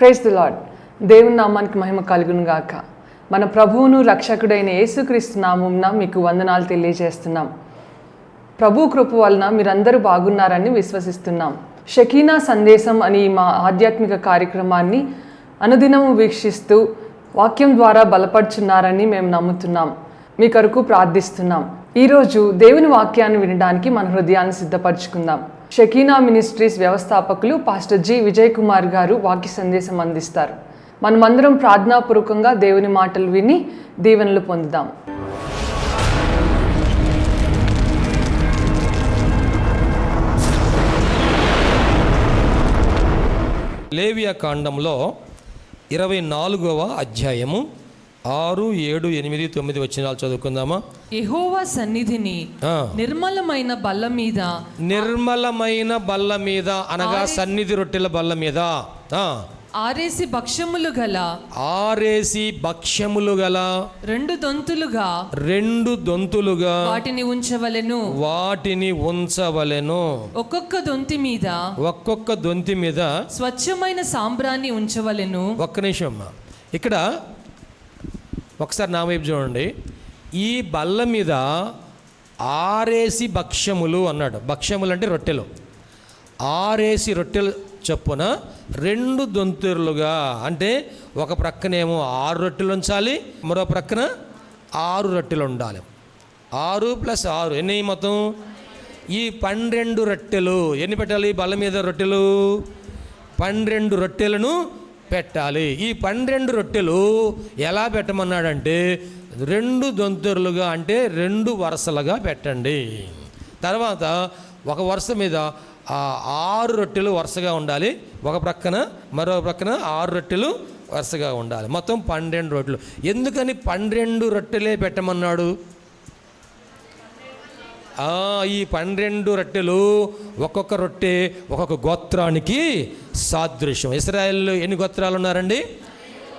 Praise the lord. దేవుని నామానికి మహిమ కలుగును గాక. మన ప్రభువును రక్షకుడైన యేసుక్రీస్తు నామమున మీకు వందనాలు తెలియజేస్తున్నాం. ప్రభు కృప వలన మీరందరూ బాగున్నారని విశ్వసిస్తున్నాం. షకీనా సందేశం అని మా ఆధ్యాత్మిక కార్యక్రమాన్ని అనుదినము వీక్షిస్తూ వాక్యం ద్వారా బలపడుచున్నారని మేము నమ్ముతున్నాం. మీ కొరకు ప్రార్థిస్తున్నాం. ఈరోజు దేవుని వాక్యాన్ని వినడానికి మన హృదయాన్ని సిద్ధపరచుకుందాం. షకీనా మినిస్ట్రీస్ వ్యవస్థాపకులు పాస్టర్ జి విజయ్ కుమార్ గారు వాక్య సందేశం అందిస్తారు. మనమందరం ప్రార్థనాపూర్వకంగా దేవుని మాటలు విని దీవెనలు పొందుదాం. లేవియా కాండంలో 24వ అధ్యాయము 6, 7, 8, 9 వచనాలు చదువుకుందామా? యెహోవా సన్నిధిని నిర్మలమైన బల్ల మీద అనగా సన్నిధి రొట్టెల బల్ల మీద ఆరేసి భక్ష్యములు గల 2 దొంతులుగా వాటిని ఉంచవలెను. ఒక్కొక్క దొంతి మీద స్వచ్ఛమైన సాంబ్రాన్ని ఉంచవలెను. ఒక్క నిమిషం అమ్మా, ఇక్కడ ఒకసారి నా వైపు చూడండి. ఈ బల్ల మీద ఆరేసి భక్ష్యములు అన్నాడు. భక్ష్యములు అంటే రొట్టెలు. ఆరేసి రొట్టెలు చొప్పున 2 దొంతులుగా, అంటే ఒక ప్రక్కనేమో 6 రొట్టెలు ఉంచాలి, మరో ప్రక్కన 6 రొట్టెలు ఉండాలి. 6 + 6 ఎన్ని మొత్తం? ఈ 12 రొట్టెలు ఎన్ని పెట్టాలి? బల్ల మీద రొట్టెలు 12 రొట్టెలను పెట్టాలి. ఈ 12 రొట్టెలు ఎలా పెట్టమన్నాడంటే 2 దొంతులుగా, అంటే 2 వరుసలుగా పెట్టండి. తర్వాత ఒక వరుస మీద 6 రొట్టెలు వరుసగా ఉండాలి, ఒక ప్రక్కన మరో ప్రక్కన 6 రొట్టెలు వరుసగా ఉండాలి. మొత్తం 12 రొట్టెలు. ఎందుకని 12 రొట్టెలే పెట్టమన్నాడు? ఈ 12 రొట్టెలు ఒక్కొక్క రొట్టె ఒక్కొక్క గోత్రానికి సాదృశ్యం. ఇశ్రాయేలులో ఎన్ని గోత్రాలు ఉన్నారండి?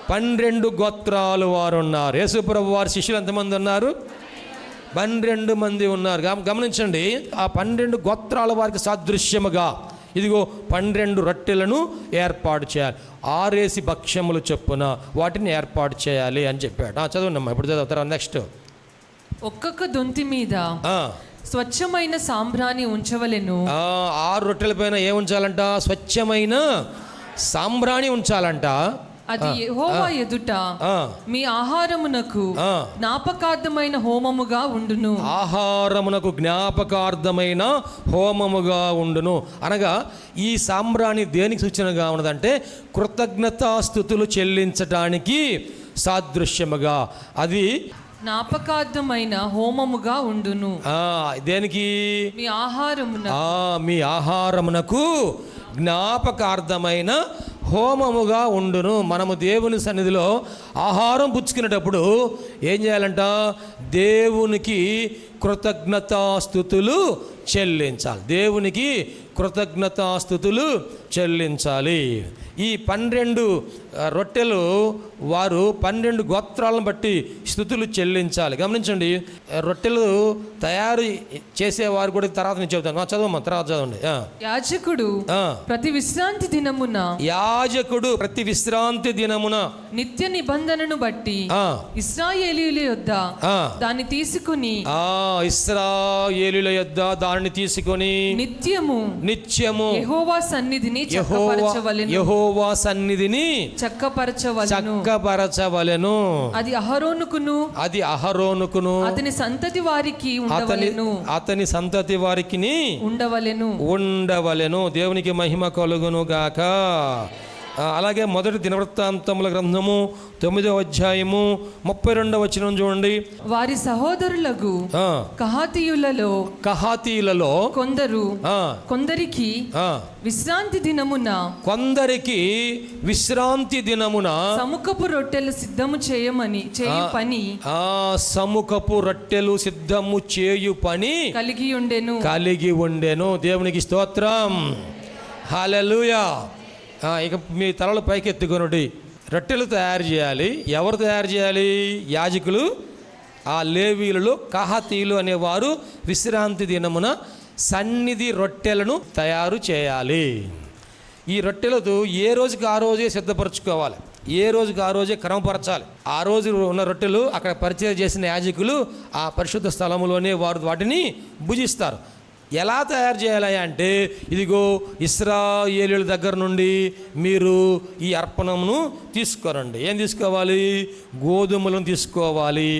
12 గోత్రాలు వారు ఉన్నారు. యేసుప్రభు వారి శిష్యులు ఎంతమంది ఉన్నారు? 12 మంది ఉన్నారు. గమనించండి, ఆ 12 గోత్రాల వారికి సాదృశ్యముగా ఇదిగో 12 రొట్టెలను ఏర్పాటు చేయాలి. 6 భక్ష్యములు చొప్పున వాటిని ఏర్పాటు చేయాలి అని చెప్పాడు. చదవండి అమ్మా, ఇప్పుడు చదువుతారా? నెక్స్ట్, ఒక్కొక్క దొంతి మీద స్వచ్ఛమైన సాంబ్రాణి ఉంచవలెను. 6 రొట్టెల పైన ఏం ఉంచాలంట? స్వచ్ఛమైన సాంబ్రాణి ఉంచాలంట. అది యెహోవా ఎదుట మీ ఆహారమునకు జ్ఞాపకార్థమైన హోమముగా ఉండును. ఆహారమునకు జ్ఞాపకార్థమైన హోమముగా ఉండును అనగా ఈ సాంబ్రాణి దేనికి సూచనగా ఉన్నదంటే కృతజ్ఞతాస్తుతులు చెల్లించటానికి సాదృశ్యముగా అది జ్ఞాపకార్థమైన హోమముగా ఉండును. దేనికి? మీ ఆహారమునకు జ్ఞాపకార్థమైన హోమముగా ఉండును. మనము దేవుని సన్నిధిలో ఆహారం పుచ్చుకునేటప్పుడు ఏం చేయాలంట? దేవునికి కృతజ్ఞతాస్తుతులు చెల్లించాలి. దేవునికి కృతజ్ఞతాస్తుతులు చెల్లించాలి. ఈ 12 రొట్టెలు వారు 12 గోత్రాలను బట్టి స్తుతులు చెల్లించాలి. గమనించండి, రొట్టెలు తయారు చేసేవారు కూడా తర్వాత నేను చెబుతాను. చదవమ్మా, తర్వాత చదవండి. యాజకుడు ప్రతి విశ్రాంతి దినమున నిత్య నిబంధనను బట్టి ఇశ్రాయేలీయుల యొద్ద దాన్ని తీసుకుని నిత్యము యెహోవా సన్నిధిని చక్కపరచవలెను. అది అహరోనుకును అతని సంతతి వారికి ఉండవలెను. దేవునికి మహిమ కలుగును గాక. అలాగే మొదటి దినవృత్తాంతముల గ్రంథము 9వ అధ్యాయము 32వ వచనం చూడండి. వారి సహోదరులకు కహాతీయులలో కొందరికి విశ్రాంతి దినమున సముఖపు రొట్టెలు సిద్ధము చేయు పని కలిగి ఉండెను. దేవునికి స్తోత్రం, హల్లెలూయా. ఇక మీ తలలు పైకెత్తుకొనుడి. రొట్టెలు తయారు చేయాలి. ఎవరు తయారు చేయాలి? యాజకులు. ఆ లేవీయులలో కహాతీయులు అనేవారు విశ్రాంతి దినమున సన్నిధి రొట్టెలను తయారు చేయాలి. ఈ రొట్టెలతో ఏ రోజుకి ఆ రోజే సిద్ధపరచుకోవాలి, ఏ రోజుకి ఆ రోజే క్రమపరచాలి. ఆ రోజు ఉన్న రొట్టెలు అక్కడ పరిచయం చేసిన యాజకులు ఆ పరిశుద్ధ స్థలంలోనే వారు వాటిని భుజిస్తారు. ఎలా తయారు చేయాలి అంటే, ఇదిగో ఇశ్రాయేలీయుల దగ్గర నుండి మీరు ఈ అర్పణమును తీసుకోరండి. ఏం తీసుకోవాలి? గోధుమలను తీసుకోవాలి,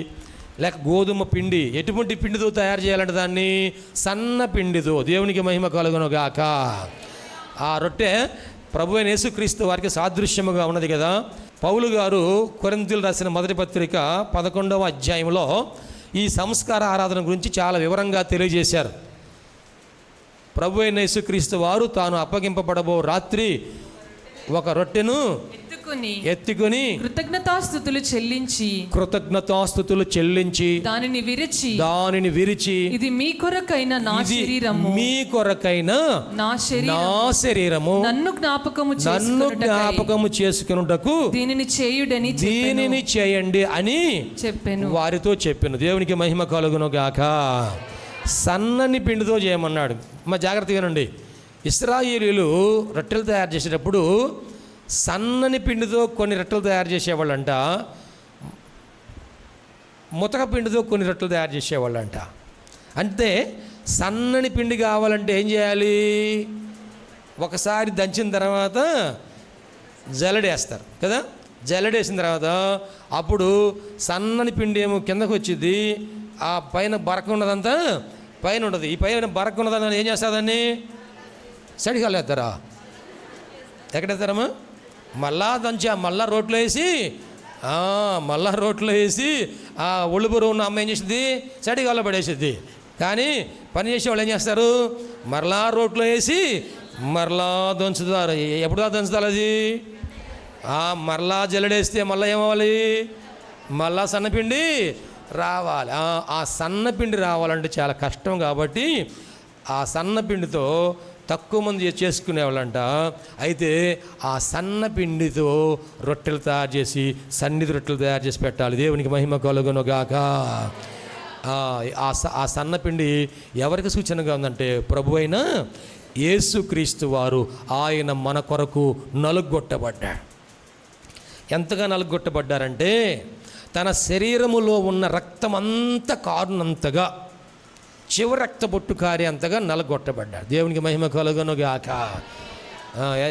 లేక గోధుమ పిండి. ఎటువంటి పిండితో తయారు చేయాలంటే దాన్ని సన్న పిండితో. దేవునికి మహిమ కలుగును గాక. ఆ రొట్టె ప్రభు అయిన యేసుక్రీస్తు వారికి సాదృశ్యముగా ఉన్నది కదా. పౌలు గారు కొరింథీయులకు రాసిన మొదటి పత్రిక 11వ అధ్యాయంలో ఈ సంస్కార ఆరాధన గురించి చాలా వివరంగా తెలియజేశారు. ప్రభు అయిన యేసుక్రీస్తు వారు తాను అప్పగింపబడబో రాత్రి ఒక రొట్టెను ఎత్తుకొని కృతజ్ఞతాస్తుతులు చెల్లించి దానిని విరిచి ఇది మీ కొరకైన నా శరీరము నన్ను జ్ఞాపకము చేసుకొనుటకు దీనిని చేయండి అని చెప్పాను, వారితో చెప్పాను. దేవునికి మహిమ కలుగును గాక. సన్నని పిండితో చేయమన్నాడు. మా జాగ్రత్తగా వినండి. ఇశ్రాయేలీయులు రొట్టెలు తయారు చేసేటప్పుడు సన్నని పిండితో కొన్ని రొట్టెలు తయారు చేసేవాళ్ళంట, ముతక పిండితో కొన్ని రొట్టెలు తయారు చేసేవాళ్ళంట. అంటే సన్నని పిండి కావాలంటే ఏం చేయాలి? ఒకసారి దంచిన తర్వాత జల్లడేస్తారు కదా. జల్లడేసిన తర్వాత అప్పుడు సన్నని పిండి ఏమో కిందకు వచ్చింది, ఆ పైన బరక ఉన్నదంతా పైన ఉండదు. ఈ పైన బరక ఉన్నదని ఏం చేస్తుందని సడిగాలు వేస్తారా? ఎక్కడేస్తారమ్మా? మళ్ళా దంచా మళ్ళా రోట్లో వేసి ఆ ఒళ్ళు బరువు ఉన్న అమ్మ ఏం చేసింది? సడిగాల్లో పడేసిద్ది. కానీ పని చేసేవాళ్ళు ఏం చేస్తారు? మరలా రోట్లో వేసి మరలా దంచుతారు. ఎప్పుడు దంచుతారు అది? మరలా జల్లడేస్తే మళ్ళీ ఏమవ్వాలి? మళ్ళా సన్నపిండి రావాలి. ఆ సన్నపిండి రావాలంటే చాలా కష్టం. కాబట్టి ఆ సన్నపిండితో తక్కువ మంది చేసుకునేవాళ్ళంట. అయితే ఆ సన్నపిండితో రొట్టెలు తయారు చేసి, సన్నిధి రొట్టెలు తయారు చేసి పెట్టాలి. దేవునికి మహిమ కలుగును గాక. ఆ సన్నపిండి ఎవరికి సూచనగా ఉందంటే, ప్రభు అయిన యేసుక్రీస్తు వారు ఆయన మన కొరకు నలుగొట్టబడ్డాడు. ఎంతగా నలుగొట్టబడ్డారంటే, తన శరీరములో ఉన్న రక్తం అంతా కారునంతగా, చివరి రక్త బొట్టు కారి అంతగా నలగొట్టబడ్డాడు. దేవునికి మహిమ కలుగును గాక.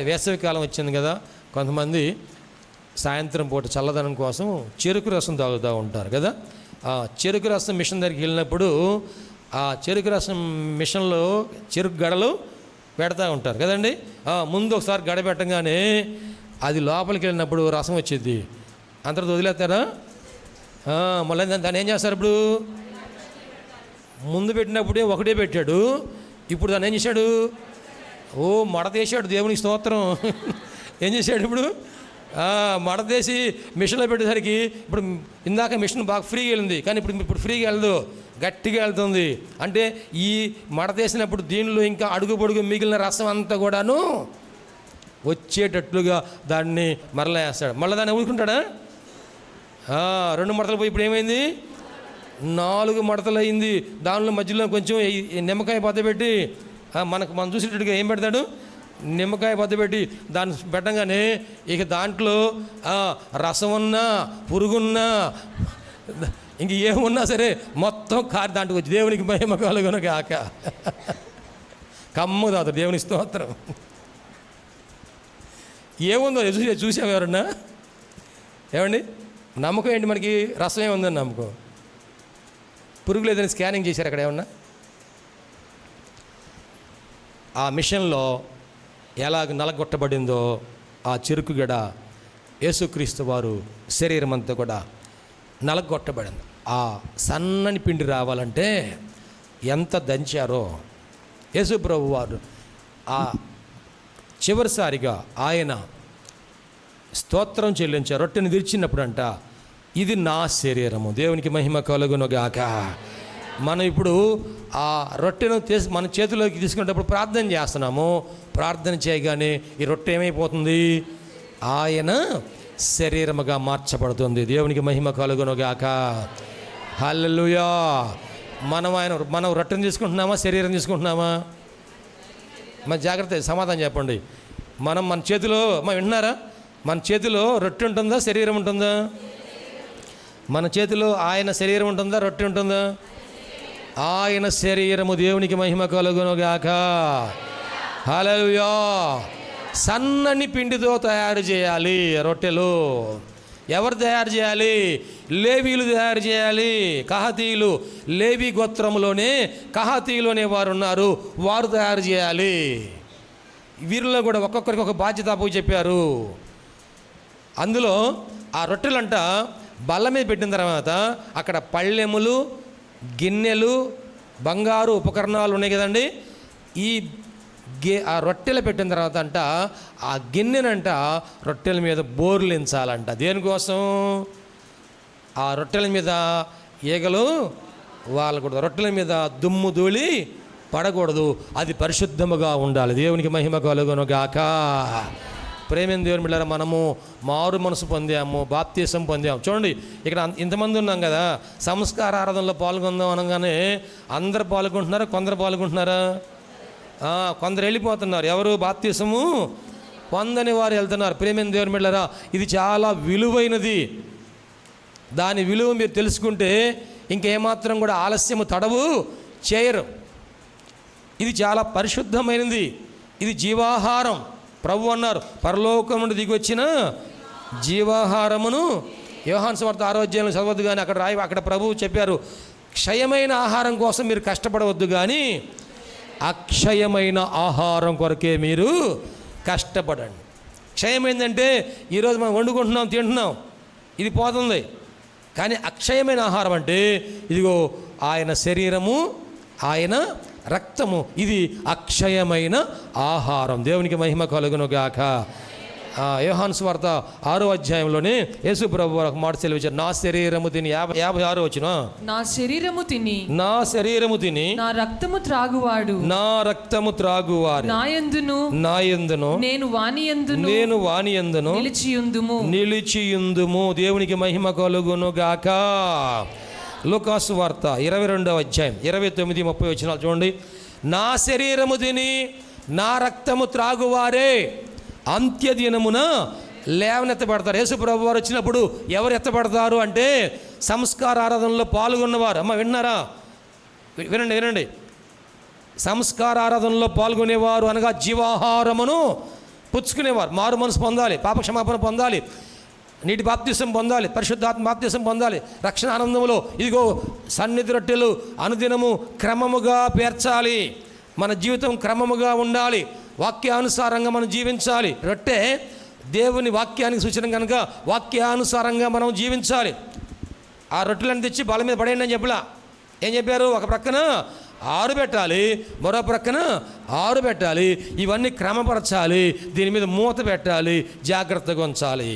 వేసవికాలం వచ్చింది కదా, కొంతమంది సాయంత్రం పూట చల్లదనం కోసం చెరుకు రసం తాగుతూ ఉంటారు కదా. చెరుకు రసం మిషన్ దగ్గరికి వెళ్ళినప్పుడు ఆ చెరుకు రసం మిషన్లో చెరుకు గడలు పెడతా ఉంటారు కదండి. ముందు ఒకసారి గడ పెట్టగానే అది లోపలికి వెళ్ళినప్పుడు రసం వచ్చింది, అంతటితో వదిలేస్తారా? మళ్ళీ దాన్ని ఏం చేస్తారు? ఇప్పుడు ముందు పెట్టినప్పుడే ఒకటే పెట్టాడు, ఇప్పుడు దాన్ని ఏం చేశాడు? మడతేసాడు. దేవునికి స్తోత్రం. ఏం చేశాడు ఇప్పుడు? మడతేసి మిషన్లో పెట్టేసరికి ఇప్పుడు ఇందాక మిషన్ బాగా ఫ్రీగా వెళ్ళింది, కానీ ఇప్పుడు ఫ్రీగా వెళ్ళదు, గట్టిగా వెళ్తుంది. అంటే ఈ మడతేసినప్పుడు దీనిలో ఇంకా అడుగు పొడుగు మిగిలిన రసం అంతా కూడాను వచ్చేటట్లుగా దాన్ని మరలా వేస్తాడు. మళ్ళీ దాన్ని ఊరుకుంటాడా? 2 మడతలు పోయి ఇప్పుడు ఏమైంది? 4 మడతలు అయింది. దానిలో మధ్యలో కొంచెం నిమ్మకాయ బద్దపెట్టి మనం చూసేటట్టుగా ఏం పెడతాడు? నిమ్మకాయ బద్దపెట్టి దాన్ని పెట్టగానే ఇక దాంట్లో రసం ఉన్నా, పురుగున్నా, ఇంక ఏమున్నా సరే మొత్తం కారి దాంట్లో వచ్చి దేవునికి మహిమ కలుగును గాక. కమ్ము తాత దేవుని స్తోత్రం. ఏముందో చూసాం ఎవరన్నా? ఏమండి నమ్మకం ఏంటి మనకి? రసం ఏముందని నమ్మకం. పురుగు లేదని స్కానింగ్ చేశారు అక్కడ ఏమన్నా? ఆ మిషన్లో ఎలాగ నలగొట్టబడిందో ఆ చెరుకు గడ యేసుక్రీస్తు వారు శరీరం అంతా కూడా నలగొట్టబడింది. ఆ సన్నని పిండి రావాలంటే ఎంత దంచారో యేసు ప్రభు వారు ఆ చివరిసారిగా ఆయన స్తోత్రం చెల్లించారు. రొట్టెని విరిచినప్పుడు అంట, ఇది నా శరీరము. దేవునికి మహిమ కలుగును గాక. మనం ఇప్పుడు ఆ రొట్టెను మన చేతిలోకి తీసుకునేటప్పుడు ప్రార్థన చేస్తున్నాము. ప్రార్థన చేయగానే ఈ రొట్టె ఏమైపోతుంది? ఆయన శరీరముగా మార్చబడుతుంది. దేవునికి మహిమ కలుగును గాక. హల్లెలూయా. మనం రొట్టెను తీసుకుంటున్నామా, శరీరం తీసుకుంటున్నామా? మన జాగ్రత్త సమాధానం చెప్పండి. మన చేతిలో వింటున్నారా, మన చేతిలో రొట్టె ఉంటుందా, శరీరం ఉంటుందా? మన చేతిలో ఆయన శరీరం ఉంటుందా, రొట్టె ఉంటుందా? ఆయన శరీరము. దేవునికి మహిమ కలుగునుగాక. హల్లెలూయా. సన్నని పిండితో తయారు చేయాలి రొట్టెలు. ఎవరు తయారు చేయాలి? లేవీలు తయారు చేయాలి. కహాతీయులు, లేవీ గోత్రంలోనే కహాతీయులు అనేవారు ఉన్నారు, వారు తయారు చేయాలి. వీరిలో కూడా ఒక్కొక్కరికి ఒక బాధ్యత అప్పు చెప్పారు. అందులో ఆ రొట్టెలంట బల్ల మీద పెట్టిన తర్వాత అక్కడ పళ్ళెములు, గిన్నెలు, బంగారు ఉపకరణాలు ఉన్నాయి కదండి. ఆ రొట్టెలు పెట్టిన తర్వాత అంట ఆ గిన్నెనంట రొట్టెల మీద బోర్లించాలంట. దేనికోసం? ఆ రొట్టెల మీద ఈగలు వాళ్ళకూడదు, రొట్టెల మీద దుమ్ము ధూళి పడకూడదు, అది పరిశుద్ధముగా ఉండాలి. దేవునికి మహిమ కలుగునుగాక. ప్రేమైన దేవుని బిడ్డలారా, మనము మారు మనసు పొందాము, బాప్తీసం పొందాము. చూడండి, ఇక్కడ ఇంతమంది ఉన్నాం కదా, సంస్కార ఆరాధనలో పాల్గొందాం అనగానే అందరు పాల్గొంటున్నారా, కొందరు పాల్గొంటున్నారా? కొందరు వెళ్ళిపోతున్నారు. ఎవరు? బాప్తీసము పొందని వారు వెళ్తున్నారు. ప్రేమైన దేవుని బిడ్డలారా, ఇది చాలా విలువైనది. దాని విలువ మీరు తెలుసుకుంటే ఇంకేమాత్రం కూడా ఆలస్యము తడవు చేయరు. ఇది చాలా పరిశుద్ధమైనది, ఇది జీవాహారం. ప్రభు అన్నారు, పరలోకం నుండి దిగొచ్చిన జీవాహారమును. యోహాను సువార్త 6వ అధ్యాయంలో చదవద్దు కానీ అక్కడ ప్రభువు చెప్పారు, క్షయమైన ఆహారం కోసం మీరు కష్టపడవద్దు కానీ అక్షయమైన ఆహారం కొరకే మీరు కష్టపడండి. క్షయమైందంటే ఈరోజు మనం వండుకుంటున్నాం, తింటున్నాం, ఇది పోతుంది. కానీ అక్షయమైన ఆహారం అంటే ఇదిగో ఆయన శరీరము, ఆయన రక్తము, ఇది అక్షయమైన ఆహారం. దేవునికి మహిమ కలుగునుగాక. యోహాను సువార్త 6వ అధ్యాయంలోనే యేసు ప్రభు ఒక మాట సెలవిచ్చారు, నా శరీరము తిని 56 వచ్చిన నా శరీరము తిని నా రక్తము త్రాగువాడు నాయందును నేను వాని యందును నిలిచియుందుము. దేవునికి మహిమ కలుగునుగాక. లూకాసు వార్త 22వ అధ్యాయం 29-30 వచనాలు చూడండి. నా శరీరము తిని నా రక్తము త్రాగువారే అంత్యదినమున లేవనెత్తబడతారు. యేసు ప్రభు వారు వచ్చినప్పుడు ఎవరు ఎత్తబడతారు అంటే సంస్కార ఆరాధనలో పాల్గొన్నవారు. అమ్మ విన్నారా? వినండి. సంస్కార ఆరాధనలో పాల్గొనేవారు అనగా జీవాహారమును పుచ్చుకునేవారు. మారు మనసు పొందాలి, పాపక్షమాపణ పొందాలి, నీటి బాప్తిసం పొందాలి, పరిశుద్ధాత్మ బాప్తిసం పొందాలి, రక్షణ ఆనందములో ఇదిగో సన్నిధి రొట్టెలు అనుదినము క్రమముగా పేర్చాలి. మన జీవితం క్రమముగా ఉండాలి, వాక్యానుసారంగా మనం జీవించాలి. రొట్టె దేవుని వాక్యానికి సూచన కనుక వాక్యానుసారంగా మనం జీవించాలి. ఆ రొట్టెలను తెచ్చి బల మీద పడేయండి అని చెప్పలా. ఏం చెప్పారు? ఒక ప్రక్కన 6 పెట్టాలి, మరో ప్రక్కన 6 పెట్టాలి. ఇవన్నీ క్రమపరచాలి, దీని మీద మూత పెట్టాలి, జాగ్రత్తగా ఉంచాలి.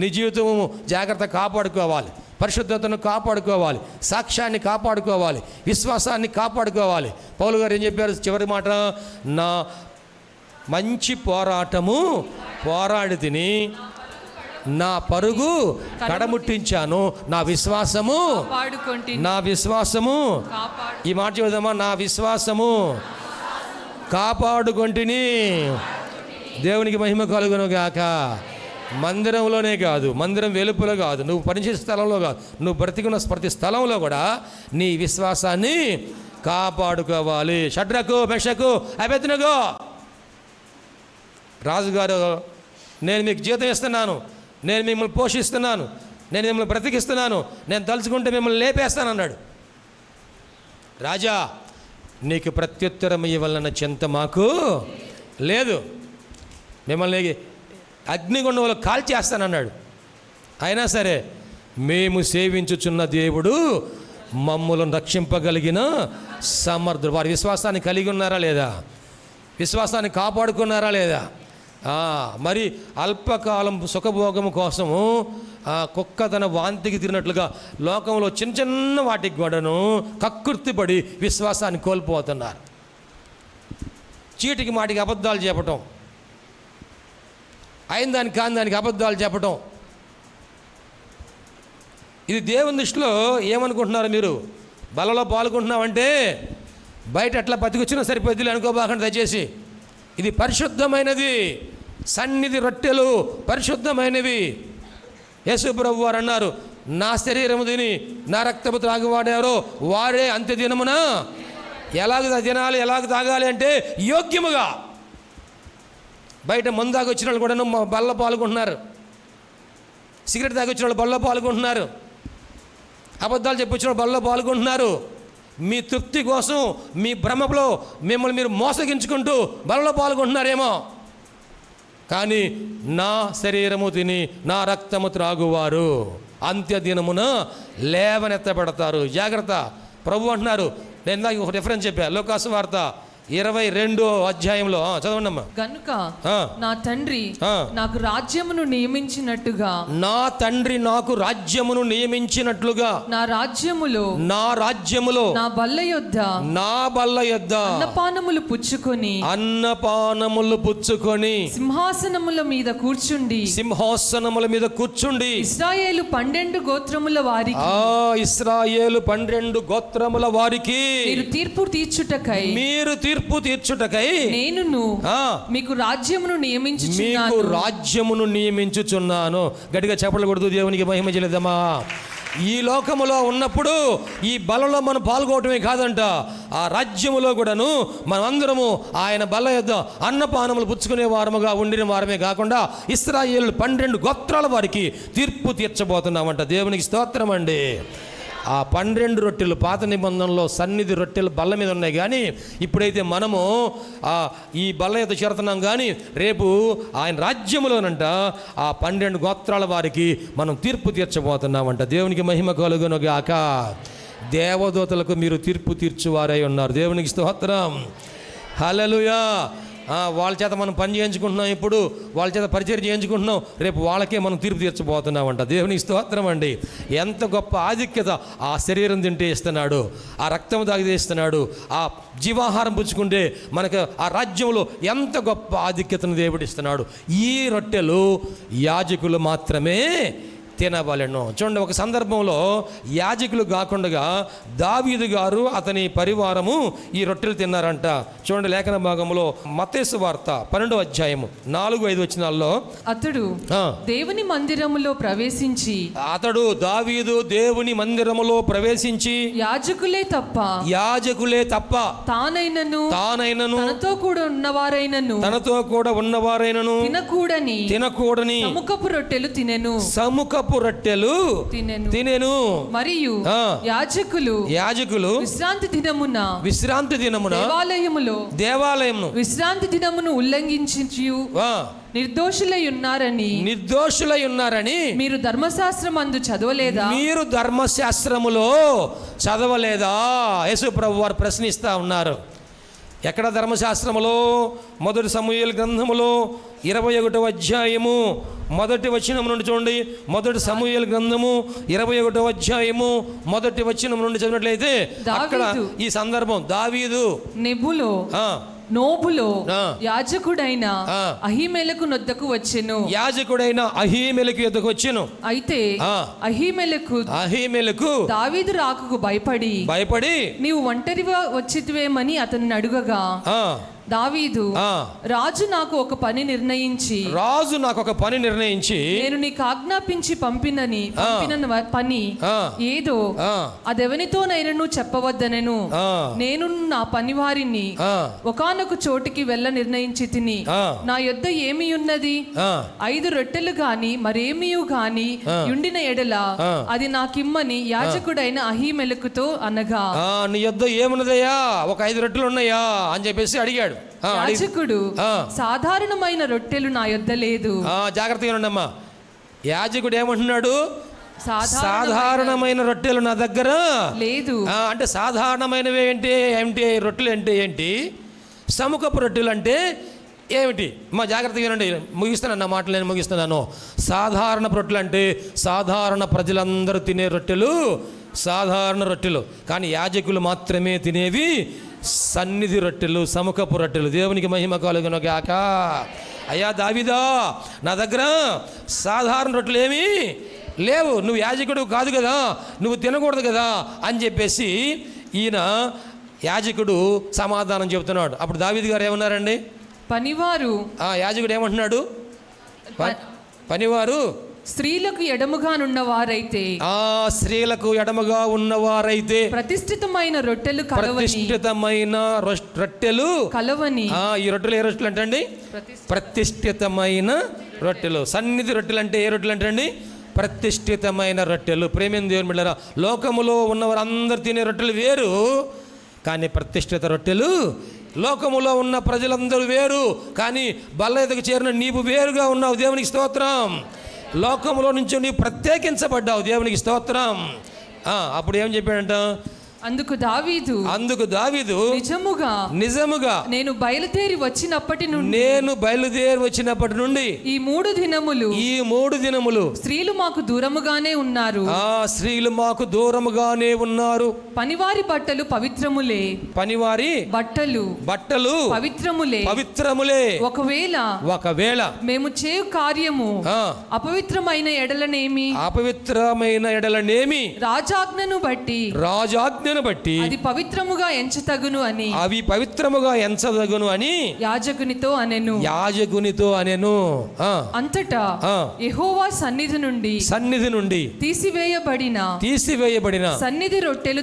నీ జీవితము జాగ్రత్త కాపాడుకోవాలి, పరిశుద్ధతను కాపాడుకోవాలి, సాక్ష్యాన్ని కాపాడుకోవాలి, విశ్వాసాన్ని కాపాడుకోవాలి. పౌలు గారు ఏం చెప్పారు? చివరి మాట, నా మంచి పోరాటము పోరాడి తిని నా పరుగు కడముట్టించాను, నా విశ్వాసము ఈ మాట చెబుదామా? నా విశ్వాసము కాపాడుకొంటిని. దేవునికి మహిమ కలుగునుగాక. మందిరంలోనే కాదు, మందిరం వెలుపల కాదు, నువ్వు పనిచేసే స్థలంలో కాదు, నువ్వు బ్రతికున్న ప్రతి స్థలంలో కూడా నీ విశ్వాసాన్ని కాపాడుకోవాలి. షడ్రకు, మెషకు, అబేద్నెగో రాజుగారు, నేను మీకు జీతం ఇస్తున్నాను, నేను మిమ్మల్ని పోషిస్తున్నాను, నేను మిమ్మల్ని బ్రతికిస్తున్నాను, నేను తలుచుకుంటే మిమ్మల్ని లేపేస్తానన్నాడు. రాజా, నీకు ప్రత్యుత్తరం ఇవ్వాలన్న చింత మాకు లేదు, మిమ్మల్ని అగ్నిగుండంలో కాల్చేస్తానన్నాడు. అయినా సరే మేము సేవించుచున్న దేవుడు మమ్ములను రక్షింపగలిగిన సమర్థుడు. వారి విశ్వాసాన్ని కలిగి ఉన్నారా లేదా? విశ్వాసాన్ని కాపాడుకున్నారా లేదా? మరి అల్పకాలం సుఖభోగము కోసము కుక్క తన వాంతికి తిరిగినట్లుగా లోకంలో చిన్న చిన్న వాటికి కూడాను కక్కుర్తిపడి విశ్వాసాన్ని కోల్పోతున్నారు. చీటికి మాటికి అబద్ధాలు చెప్పటం, అయిన దానికి కాని దానికి అబద్ధాలు చెప్పటం, ఇది దేవుని దృష్టిలో ఏమనుకుంటున్నారు మీరు? బలలో పాల్గొంటున్నామంటే బయట ఎట్లా బతికొచ్చినా సరిపోద్దులే అనుకోబాకండి దయచేసి. ఇది పరిశుద్ధమైనది, సన్నిధి రొట్టెలు పరిశుద్ధమైనవి. యేసు ప్రభు వారు అన్నారు, నా శరీరము తిని నా రక్తము త్రాగువాడారో వారే అంత్య దినమున ఎలాగ తినాలి, ఎలాగ తాగాలి అంటే యోగ్యముగా. బయట మందు తాగి వచ్చిన వాళ్ళు కూడా బల్ల పాల్గొంటున్నారు, సిగరెట్ తాగి వచ్చిన వాళ్ళు బల్ల పాల్గొంటున్నారు, అబద్ధాలు చెప్పొచ్చిన వాళ్ళు బల్ల పాల్గొంటున్నారు. మీ తృప్తి కోసం మీ భ్రమలో మిమ్మల్ని మీరు మోసగించుకుంటూ బలలో పాల్గొంటున్నారేమో. కానీ నా శరీరము తిని నా రక్తము త్రాగువారు అంత్య దినమున లేవనెత్తబడతారు. జాగ్రత్త. ప్రభు అంటున్నారు, నేను ఇందాక ఒక రిఫరెన్స్ చెప్పాను, లోకాసు వార్త 22వ అధ్యాయంలో. చదవండమ్మా. గనుక నా తండ్రి నాకు రాజ్యమును నియమించినట్టుగా, నా తండ్రి నాకు రాజ్యమును నియమించినట్లుగా, నా రాజ్యములో నా బల్ల యొద్ద అన్నపానములు పుచ్చుకొని సింహాసనముల మీద కూర్చుండి ఇశ్రాయేలు 12 గోత్రముల వారికి ఇశ్రాయేలు 12 గోత్రముల వారికి మీరు తీర్పు తీర్చుటకై నేనును మీకు రాజ్యమును నియమించుచున్నాను. గట్టిగా చెప్పలు కొడుతూ దేవునికి మహిమ చెల్లిద్దామా. ఈ లోకములో ఉన్నప్పుడు ఈ బలలో మనం పాల్గొనటమే కాదంట, ఆ రాజ్యములో కూడాను మనమందరము ఆయన బల్ల యొద్ద అన్నపానములు పుచ్చుకునే వారముగా ఉండిన వారమే కాకుండా ఇశ్రాయేలు 12 గోత్రాల వారికి తీర్పు తీర్చబోతున్నామంట. దేవునికి స్తోత్రం అండి. ఆ 12 రొట్టెలు పాత నిబంధనలో సన్నిధి రొట్టెలు బల్ల మీద ఉన్నాయి. కానీ ఇప్పుడైతే మనము ఈ బల్ల మీద చేరుతున్నాం. కానీ రేపు ఆయన రాజ్యములోనంట ఆ 12 గోత్రాల వారికి మనం తీర్పు తీర్చబోతున్నామంట. దేవునికి మహిమ కలుగును గాక. దేవదూతలకు మీరు తీర్పు తీర్చువారై ఉన్నారు. దేవునికి స్తోత్రం. హల్లెలూయా. వాళ్ళ చేత మనం పని చేయించుకుంటున్నాం, ఇప్పుడు వాళ్ళ చేత పరిచయం చేయించుకుంటున్నాం, రేపు వాళ్ళకే మనం తీర్పు తీర్చబోతున్నామంట. దేవునికి స్తోత్రం అండి. ఎంత గొప్ప ఆధిక్యత. ఆ శరీరం తింటే ఇస్తున్నాడు, ఆ రక్తం తాగితే ఇస్తున్నాడు, ఆ జీవాహారం పుచ్చుకుంటే మనకు ఆ రాజ్యంలో ఎంత గొప్ప ఆధిక్యతను దేవుడు ఇస్తున్నాడు. ఈ రొట్టెలు యాజకులు మాత్రమే తినవలెను. చూడండి, ఒక సందర్భంలో యాజకులు కాకుండా దావీదు గారు అతని పరివారము ఈ రొట్టెలు తిన్నారంట. చూడండి, లేఖన భాగంలో మత్తయి వార్త 12వ అధ్యాయము 4-5 వచనాల్లో అతడు దేవుని మందిరములో ప్రవేశించి దావీదు దేవుని మందిరములో ప్రవేశించి యాజకులే తప్ప తానైనను తనతో కూడా ఉన్నవారైనను తినకూడని సముఖపు రొట్టెలు తినెను. మరియు యాజకులు విశ్రాంతి దినమున దేవాలయమును విశ్రాంతి దినమును ఉల్లంఘించి నిర్దోషులై ఉన్నారని మీరు ధర్మశాస్త్రమందు ధర్మశాస్త్రములో చదవలేదా? యేసు ప్రభు వారు ప్రశ్నిస్తా ఉన్నారు. ఎక్కడ ధర్మశాస్త్రములో? మొదటి సమూయేలు గ్రంథములో 21వ అధ్యాయము 1వ వచనం నుండి చూడండి. మొదటి సమూయేలు గ్రంథము 21వ అధ్యాయము 1వ వచనం నుండి చదివినట్లయితే అక్కడ ఈ సందర్భం దావీదు నోబులో యాజకుడైన అహీమెలెకు నొద్దకు వచ్చెను. అయితే అహీమెలెకు దావీదు రాకకు భయపడి నీవు ఒంటరిగా వచ్చితివేమని అతన్ని అడుగగా దావీదు రాజు నాకు ఒక పని నిర్ణయించి నేను నీకు ఆజ్ఞాపించి పంపిన పని ఏదో అదెవనితోనైనను చెప్పవద్దనెను. నేను నా పని వారిని ఒకానొక చోటికి వెళ్ళ నిర్ణయించి తిని నా యొద్ద ఏమి ఉన్నది? 5 రొట్టెలు గాని మరేమియు గాని యుండిన ఎడల అది నాకిమ్మని యాజకుడైన అహీమెలెకుతో అనగా నీ యొద్ద ఏమున్నదయ్యా? ఒక 5 రొట్టెలు ఉన్నాయా అని చెప్పేసి అడిగాడు. యాజకుడు సాధారణమైన రొట్టెలు నా యొద్ద లేదు. జాగ్రత్తగా ఉండమ్మా. యాజకుడు ఏమంటున్నాడు? సాధారణమైన రొట్టెలు నా దగ్గర లేదు. అంటే సాధారణమైనవి ఏంటి రొట్టెలు అంటే ఏంటి? సముఖపు రొట్టెలు అంటే ఏమిటి? మా జాగ్రత్తగా వినండి, ముగిస్తున్నాను నా మాటలు, నేను ముగిస్తున్నాను. సాధారణ రొట్టెలు అంటే సాధారణ ప్రజలందరూ తినే రొట్టెలు సాధారణ రొట్టెలు. కానీ యాజకులు మాత్రమే తినేవి సన్నిధి రొట్టెలు, సముఖపు రొట్టెలు. దేవునికి మహిమ కలుగును గాక. అయ్యా దావీదా, నా దగ్గర సాధారణ రొట్టెలు ఏమీ లేవు, నువ్వు యాజకుడు కాదు కదా, నువ్వు తినకూడదు కదా అని చెప్పేసి ఈయన యాజకుడు సమాధానం చెబుతున్నాడు. అప్పుడు దావీదు గారు ఏమన్నారండి? పనివారు యాజకుడు ఏమంటున్నాడు? పనివారు స్త్రీలకు ఎడముగానున్న వారైతే, స్త్రీలకు ఎడముగా ఉన్నవారైతే ప్రతిష్ఠితమైన రొట్టెలు కలవని. ఈ రొట్టెలు ఏ రొట్టెలు అంటండి? ప్రతిష్ఠితమైన రొట్టెలు. సన్నిధి రొట్టెలు అంటే ఏ రొట్టెలు అంటండి? ప్రతిష్ఠితమైన రొట్టెలు. ప్రేమ దేవుని బిడ్డలారా, లోకములో ఉన్నవారు అందరు తినే రొట్టెలు వేరు, కానీ ప్రతిష్ఠిత రొట్టెలు. లోకములో ఉన్న ప్రజలందరూ వేరు, కానీ బల్ల ఎదుగు చేరిన నీవు వేరుగా ఉన్నావు. దేవునికి స్తోత్రం. లోకములో నుంచి నీవు ప్రత్యేకించబడ్డావు. దేవునికి స్తోత్రం. అప్పుడు ఏం చెప్పాడంట? అందుకు దావీదు నిజముగా నేను బయలుదేరి వచ్చినప్పటి నుండి ఈ మూడు దినములు స్త్రీలు మాకు దూరముగానే ఉన్నారు. పనివారి బట్టలు పవిత్రములే. ఒకవేళ మేము చేయు కార్యము అపవిత్రమైన ఎడలనేమి రాజాజ్ఞను బట్టి అవి పవిత్రముగా ఎంచదగును అని యాజకునితో అనెను. అంతటా యెహోవా సన్నిధి నుండి తీసివేయబడిన సన్నిధి రొట్టెలు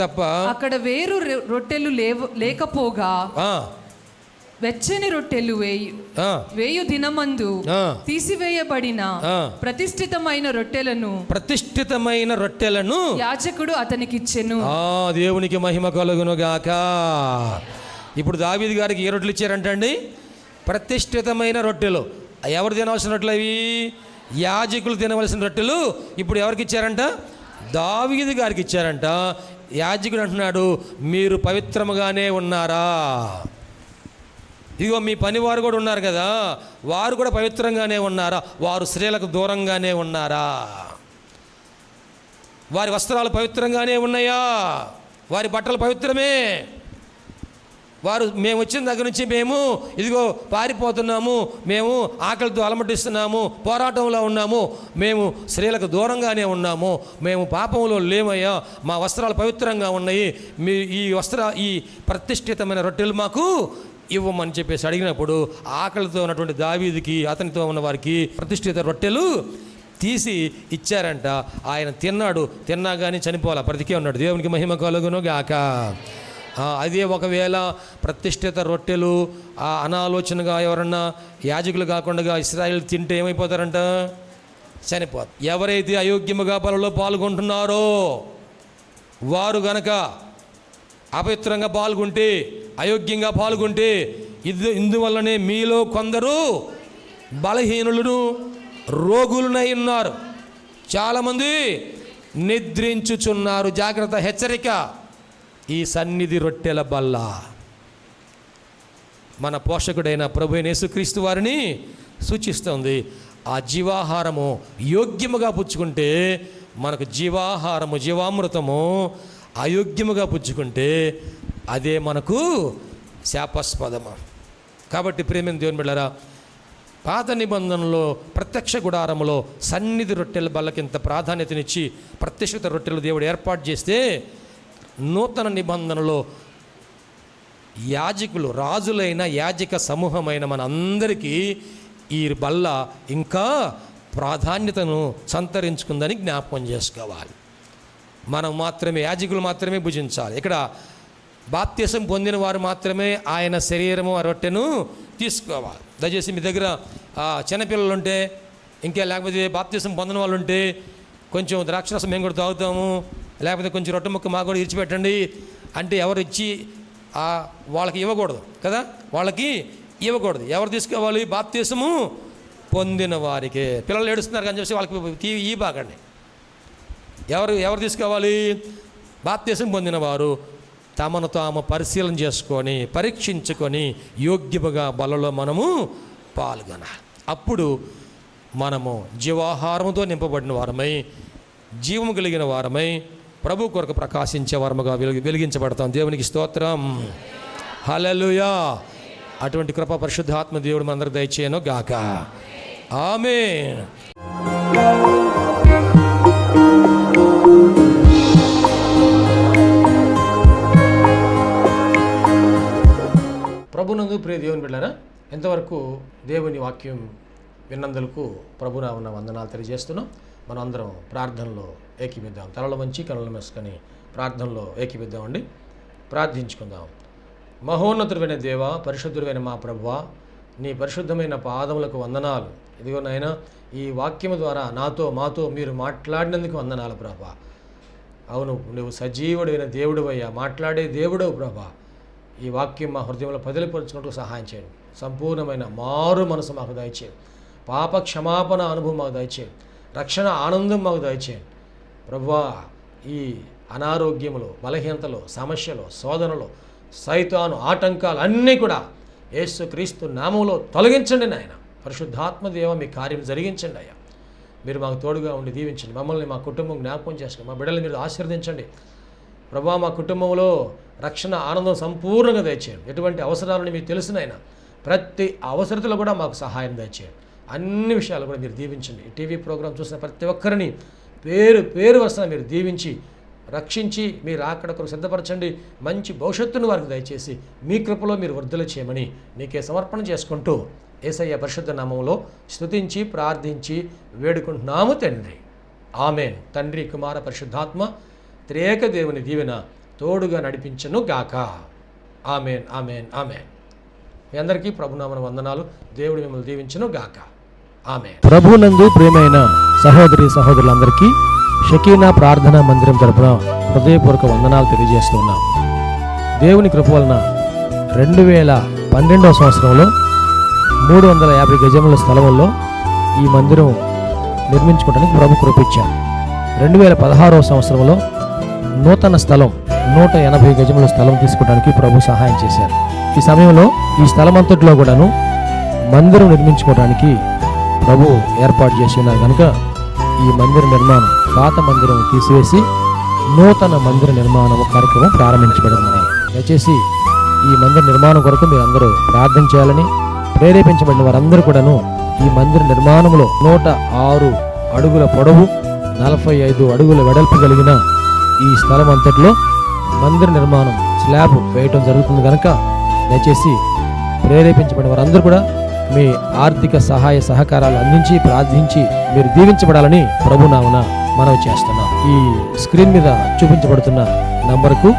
తప్ప అక్కడ వేరు రొట్టెలు లేకపోగా వెచ్చని రొట్టెలు వేయు దినమందు తీసివేయబడిన ప్రతిష్ఠితమైన రొట్టెలను యాజకుడు అతనికిచ్చెను. దేవునికి మహిమ కలుగును గాక. ఇప్పుడు దావీదు గారికి ఏ రొట్టెలు ఇచ్చారంటండి? ప్రతిష్ఠితమైన రొట్టెలు. ఎవరు తినవలసిన రొట్టెలు అవి? యాజకులు తినవలసిన రొట్టెలు. ఇప్పుడు ఎవరికి ఇచ్చారంట? దావీదు గారికి ఇచ్చారంట. యాజకుడు అంటున్నాడు, మీరు పవిత్రముగానే ఉన్నారా? ఇదిగో మీ పనివారు కూడా ఉన్నారు కదా, వారు కూడా పవిత్రంగానే ఉన్నారా? వారు స్త్రీలకు దూరంగానే ఉన్నారా? వారి వస్త్రాలు పవిత్రంగానే ఉన్నాయా? వారి బట్టలు పవిత్రమే. మేము వచ్చిన దగ్గర నుంచి మేము ఇదిగో పారిపోతున్నాము, మేము ఆకలితో అలమటిస్తున్నాము, పోరాటంలో ఉన్నాము, మేము స్త్రీలకు దూరంగానే ఉన్నాము, మేము పాపంలో లేమయ్యా, మా వస్త్రాలు పవిత్రంగా ఉన్నాయి, ఈ ప్రతిష్ఠితమైన రొట్టెలు మాకు ఇవ్వమని చెప్పేసి అడిగినప్పుడు ఆకలితో ఉన్నటువంటి దావీదుకి, అతనితో ఉన్న వారికి ప్రతిష్ఠిత రొట్టెలు తీసి ఇచ్చారంట. ఆయన తిన్నా కానీ చనిపోవాలా, బ్రతికే ఉన్నాడు. దేవునికి మహిమ కలుగును గాక. అదే ఒకవేళ ప్రతిష్ఠిత రొట్టెలు అనాలోచనగా ఎవరన్నా యాజకులు కాకుండా ఇశ్రాయేలు తింటే ఏమైపోతారంట? చనిపోతారు. ఎవరైతే అయోగ్యముగా బలలో పాల్గొంటున్నారో వారు గనక అపవిత్రంగా పాల్గొంటే, అయోగ్యంగా పాల్గొంటే, ఇందువల్లనే మీలో కొందరు బలహీనులను రోగులనై ఉన్నారు, చాలామంది నిద్రించుచున్నారు. జాగ్రత్త, హెచ్చరిక. ఈ సన్నిధి రొట్టెల బల్ల మన పోషకుడైన ప్రభువైన యేసుక్రీస్తు వారిని సూచిస్తుంది. ఆ జీవాహారము యోగ్యముగా పుచ్చుకుంటే మనకు జీవాహారము, జీవామృతము. అయోగ్యముగా పుచ్చుకుంటే అదే మనకు శాపాస్పదము. కాబట్టి ప్రేమ దేవుని బిడ్డలారా, పాత నిబంధనలో ప్రత్యక్ష గుడారములో సన్నిధి రొట్టెల బల్లకింత ప్రాధాన్యతనిచ్చి ప్రత్యక్షిత రొట్టెలు దేవుడు ఏర్పాటు చేస్తే, నూతన నిబంధనలో యాజకులు, రాజులైన యాజక సమూహమైన మన అందరికీ ఈ బల్ల ఇంకా ప్రాధాన్యతను సంతరించుకుందని జ్ఞాపకం చేసుకోవాలి. మనం మాత్రమే, యాజకులు మాత్రమే భుజించాలి. ఇక్కడ బాప్తిసం పొందిన వారు మాత్రమే ఆయన శరీరము, ఆ రొట్టెను తీసుకోవాలి. దయచేసి మీ దగ్గర చిన్నపిల్లలు ఉంటే, ఇంకా లేకపోతే బాప్తిసం పొందిన వాళ్ళు ఉంటే కొంచెం ద్రాక్షరసం మేము కూడా తాగుతాము, లేకపోతే కొంచెం రొట్టె ముక్క మాకు కూడా ఇచ్చిపెట్టండి అంటే ఎవరు ఇచ్చి వాళ్ళకి ఇవ్వకూడదు కదా, వాళ్ళకి ఇవ్వకూడదు. ఎవరు తీసుకోవాలి? బాప్తిసము పొందిన వారికి. పిల్లలు ఏడుస్తున్నారు కానీ చెప్పి వాళ్ళకి ఈ బాగండి. ఎవరు తీసుకోవాలి? బాప్తిసం పొందినవారు తమను తాము పరిశీలన చేసుకొని, పరీక్షించుకొని యోగ్యముగా బలలో మనము పాల్గొనాలి. అప్పుడు మనము జీవాహారముతో నింపబడిన వారమై, జీవము కలిగిన వారమై, ప్రభు కొరకు ప్రకాశించే వారముగా వెలిగించబడతాం. దేవునికి స్తోత్రం. హల్లెలూయా. అటువంటి కృప పరిశుద్ధాత్మ దేవుడు మనందరికి దయచేయను గాక. ఆమేన్. ప్రభునందు ఇంతవరకు దేవుని వాక్యం విన్నందులకు ప్రభునామమున వందనాలు తెలియజేస్తున్నాం. మనం అందరం ప్రార్థనలో ఏకీపిద్దాం. తలలు వంచి కనులు మూసుకొని ప్రార్థనలో ఏకీపిద్దామండి. ప్రార్థించుకుందాం. మహోన్నతుడైన దేవ, పరిశుద్ధుడైన మా ప్రభువా, నీ పరిశుద్ధమైన పాదములకు వందనాలు. ఇదిగో నాయనా, ఈ వాక్యము ద్వారా మాతో మీరు మాట్లాడినందుకు వందనాలు ప్రభా. అవును, నువ్వు సజీవుడైన దేవుడు అయ్యా, మాట్లాడే దేవుడవు ప్రభా. ఈ వాక్యం మా హృదయంలో పదిలిపరుచుకుంటూ సహాయం చేయండి. సంపూర్ణమైన మారు మనసు మాకు దయచేయండి. పాప క్షమాపణ అనుభవం మాకు దయచేయండి. రక్షణ ఆనందం మాకు దయచేయండి ప్రభువా. ఈ అనారోగ్యములు, బలహీనతలు, సమస్యలు, శోధనలు, సైతాను ఆటంకాలు అన్నీ కూడా యేసుక్రీస్తు నామములో తొలగించండి నాయన. పరిశుద్ధాత్మ దేవ, మీ కార్యం జరిగించండి అయ్యా. మీరు మాకు తోడుగా ఉండి దీవించండి. మమ్మల్ని, మా కుటుంబం జ్ఞాపకం చేసుకోండి. మా బిడ్డల్ని మీరు ఆశీర్వదించండి ప్రభువా. మా కుటుంబంలో రక్షణ ఆనందం సంపూర్ణంగా దయచేయండి. ఎటువంటి అవసరాలని మీకు తెలుసునైనా ప్రతి అవసరతలో కూడా మాకు సహాయం దయచేయండి. అన్ని విషయాలు కూడా మీరు దీవించండి. ఈ టీవీ ప్రోగ్రాం చూసిన ప్రతి ఒక్కరిని పేరు వరుసన మీరు దీవించి రక్షించి మీరు అక్కడ కొరకు సిద్ధపరచండి. మంచి భవిష్యత్తును వారికి దయచేసి మీ కృపలో మీరు వర్ధలు చేయమని నీకే సమర్పణ చేసుకుంటూ యేసయ్య పరిశుద్ధ నామములో స్తుతించి ప్రార్థించి వేడుకుంటున్నాము తండ్రి. ఆమెన్. తండ్రి, కుమార, పరిశుద్ధాత్మ త్రియేక దేవుని దీవెన తోడుగా నడిపించను గాక. Amen, amen, amen. మీ అందరికీ ప్రభునామన వందనాలు. దేవుడు మిమ్మల్ని దీవించను గాక. ఆమెన్. ప్రభునందు ప్రియమైన సహోదరి సహోదరులందరికీ షకీనా ప్రార్థనా మందిరం తరపున హృదయపూర్వక వందనాలు తెలియజేస్తున్నాం. దేవుని కృప వలన 2012వ సంవత్సరంలో 350 గజముల స్థలంలో ఈ మందిరం నిర్మించుకోవడానికి ప్రభు కృపించారు. 2016వ సంవత్సరంలో నూతన స్థలం 180 గజముల స్థలం తీసుకోవడానికి ప్రభు సహాయం చేశారు. ఈ సమయంలో ఈ స్థలం అంతట్లో కూడాను మందిరం నిర్మించుకోవడానికి ప్రభు ఏర్పాటు చేసి ఉన్నారు కనుక ఈ మందిర నిర్మాణం, పాత మందిరం తీసివేసి నూతన మందిర నిర్మాణం కార్యక్రమం ప్రారంభించబడిందని దయచేసి ఈ మందిర నిర్మాణం కొరకు మీరు అందరూ ప్రార్థన చేయాలని, ప్రేరేపించబడిన వారందరూ కూడాను ఈ మందిర నిర్మాణంలో 106 అడుగుల పొడవు, 45 అడుగుల వెడల్పు కలిగిన ఈ స్థలం అంతట్లో మందిర నిర్మాణం స్లాబ్ వేయటం జరుగుతుంది కనుక దయచేసి ప్రేరేపించబడిన వారందరూ కూడా మీ ఆర్థిక సహాయ సహకారాలు అందించి ప్రార్థించి మీరు దీవించబడాలని ప్రభునామన మనవి చేస్తున్నాం. ఈ స్క్రీన్ మీద చూపించబడుతున్న నంబర్కు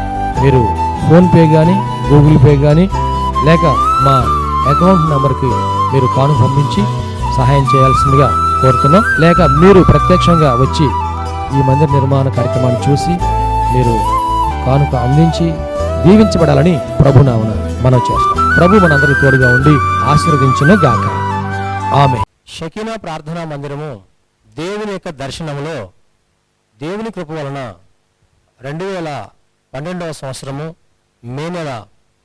మీరు ఫోన్పే కానీ, గూగుల్ పే కానీ, లేక మా అకౌంట్ నంబర్కి మీరు కానుక పంపించి సహాయం చేయాల్సిందిగా కోరుతున్నాం. లేక మీరు ప్రత్యక్షంగా వచ్చి ఈ మందిర నిర్మాణ కార్యక్రమాన్ని చూసి మీరు కానుక అందించి దీవించబడాలని ప్రభునామన మనం చేస్తాం. ప్రభు మనందరికీ తోడుగా ఉండి ఆశీర్వదించును గాక. ఆమె. షకీనా ప్రార్థనా మందిరము దేవుని యొక్క దర్శనములో దేవుని కృప వలన 2012వ సంవత్సరము మే నెల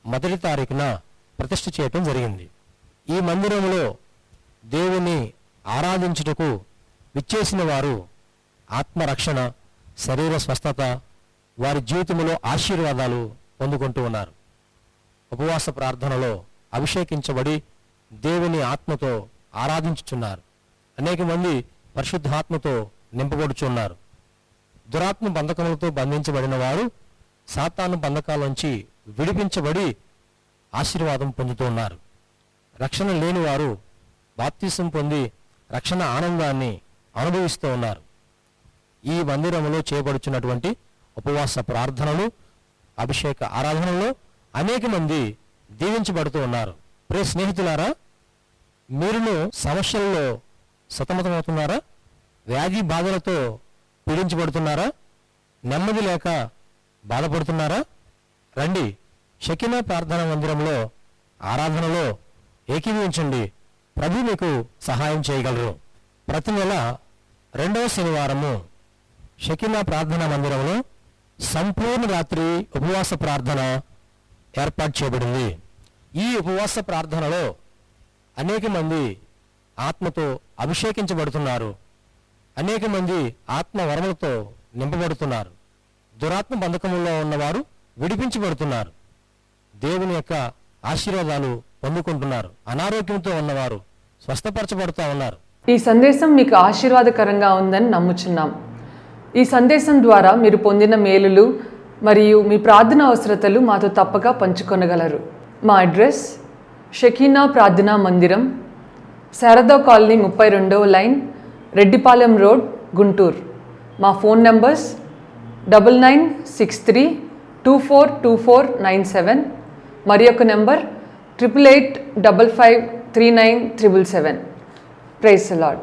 1వ తారీఖున ప్రతిష్ఠ చేయటం జరిగింది. ఈ మందిరములో దేవుని ఆరాధించుటకు విచ్చేసిన వారు ఆత్మరక్షణ, శరీర స్వస్థత, వారి జీవితంలో ఆశీర్వాదాలు పొందుకుంటూ ఉన్నారు. ఉపవాస ప్రార్థనలో అభిషేకించబడి దేవుని ఆత్మతో ఆరాధించుచున్నారు. అనేక మంది పరిశుద్ధాత్మతో నింపబడుచున్నారు. దురాత్మ బంధకములతో బంధించబడిన వారు సాతాను బంధకాల విడిపించబడి ఆశీర్వాదం పొందుతూ ఉన్నారు. రక్షణ లేని వారు బాప్తిసం పొంది రక్షణ ఆనందాన్ని అనుభవిస్తూ ఉన్నారు. ఈ మందిరంలో చేయబడుచున్నటువంటి ఉపవాస ప్రార్థనలు, అభిషేక ఆరాధనలో అనేక మంది దీవించబడుతూ ఉన్నారు. ప్రియ స్నేహితులారా, మీరును సమస్యల్లో సతమతమవుతున్నారా? వ్యాధి బాధలతో పీడించబడుతున్నారా? నెమ్మది లేక బాధపడుతున్నారా? రండి, షకీనా ప్రార్థనా మందిరంలో ఆరాధనలో ఏకీభవించండి. ప్రభు మీకు సహాయం చేయగలరు. ప్రతి నెల 2వ శనివారము షకీనా ప్రార్థనా మందిరంలో సంపూర్ణ రాత్రి ఉపవాస ప్రార్థన ఏర్పాటు చేయబడింది. ఈ ఉపవాస ప్రార్థనలో అనేక మంది ఆత్మతో అభిషేకించబడుతున్నారు. అనేక మంది ఆత్మ వరములతో నింపబడుతున్నారు. దురాత్మ బంధకముల్లో ఉన్నవారు విడిపించబడుతున్నారు. దేవుని యొక్క ఆశీర్వాదాలు పొందుకుంటున్నారు. అనారోగ్యంతో ఉన్నవారు స్వస్థపరచబడుతూ ఉన్నారు. ఈ సందేశం మీకు ఆశీర్వాదకరంగా ఉందని నమ్ముచున్నాం. ఈ సందేశం ద్వారా మీరు పొందిన మేలులు మరియు మీ ప్రార్థన అవసరతలు మాతో తప్పక పంచుకొనగలరు. మా అడ్రస్ షకీనా ప్రార్థనా మందిరం, శారదా కాలనీ 32వ లైన్, రెడ్డిపాలెం రోడ్, గుంటూరు. మా ఫోన్ నంబర్స్ 9963242497, మరి యొక్క నెంబర్ 8885539777. Praise the lord.